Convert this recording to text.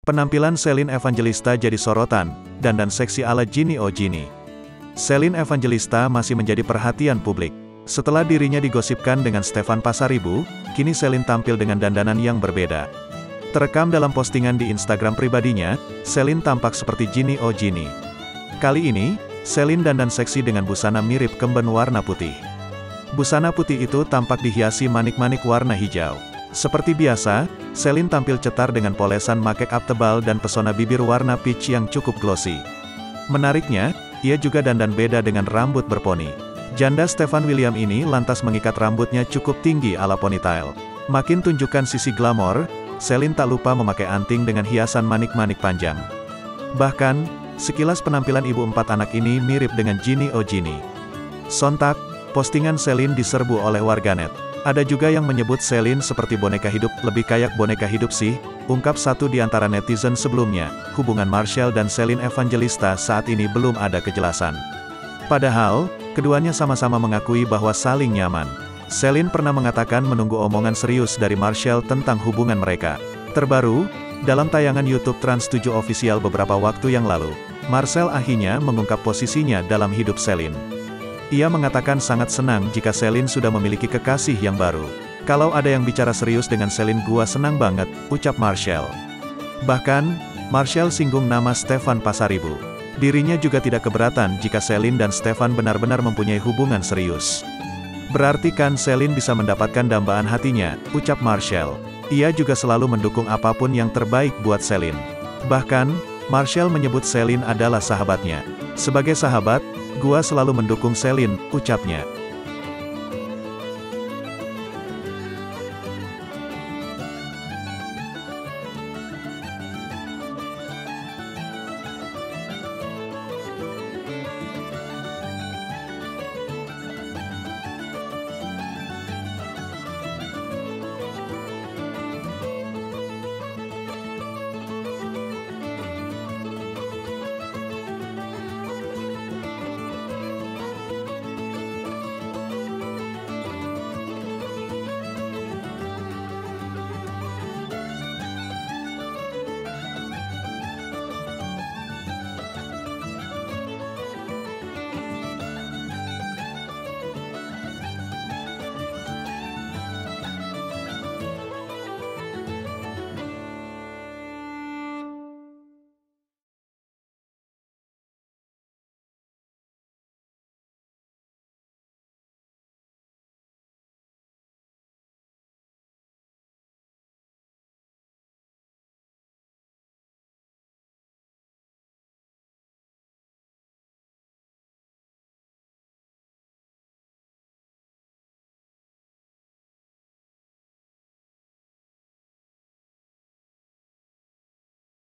Penampilan Celine Evangelista jadi sorotan, dandan seksi ala Ginny O Ginny. Celine Evangelista masih menjadi perhatian publik. Setelah dirinya digosipkan dengan Stefan Pasaribu, kini Celine tampil dengan dandanan yang berbeda. Terekam dalam postingan di Instagram pribadinya, Celine tampak seperti Ginny O Ginny. Kali ini, Celine dandan seksi dengan busana mirip kemben warna putih. Busana putih itu tampak dihiasi manik-manik warna hijau. Seperti biasa, Celine tampil cetar dengan polesan make up tebal dan pesona bibir warna peach yang cukup glossy. Menariknya, ia juga dandan beda dengan rambut berponi. Janda Stefan William ini lantas mengikat rambutnya cukup tinggi ala ponytail. Makin tunjukkan sisi glamor, Celine tak lupa memakai anting dengan hiasan manik-manik panjang. Bahkan, sekilas penampilan ibu 4 anak ini mirip dengan Ginny O Ginny. Sontak, postingan Celine diserbu oleh warganet. Ada juga yang menyebut Celine seperti boneka hidup, lebih kayak boneka hidup sih, ungkap satu di antara netizen sebelumnya. Hubungan Marcel dan Celine Evangelista saat ini belum ada kejelasan. Padahal, keduanya sama-sama mengakui bahwa saling nyaman. Celine pernah mengatakan menunggu omongan serius dari Marcel tentang hubungan mereka. Terbaru, dalam tayangan YouTube Trans 7 Official beberapa waktu yang lalu, Marcel akhirnya mengungkap posisinya dalam hidup Celine. Ia mengatakan sangat senang jika Celine sudah memiliki kekasih yang baru. Kalau ada yang bicara serius dengan Celine, gua senang banget, ucap Marcel. Bahkan, Marcel singgung nama Stefan Pasaribu. Dirinya juga tidak keberatan jika Celine dan Stefan benar-benar mempunyai hubungan serius. Berarti kan Celine bisa mendapatkan dambaan hatinya, ucap Marcel. Ia juga selalu mendukung apapun yang terbaik buat Celine. Bahkan, Marcel menyebut Celine adalah sahabatnya. Sebagai sahabat, gua selalu mendukung Celine, ucapnya.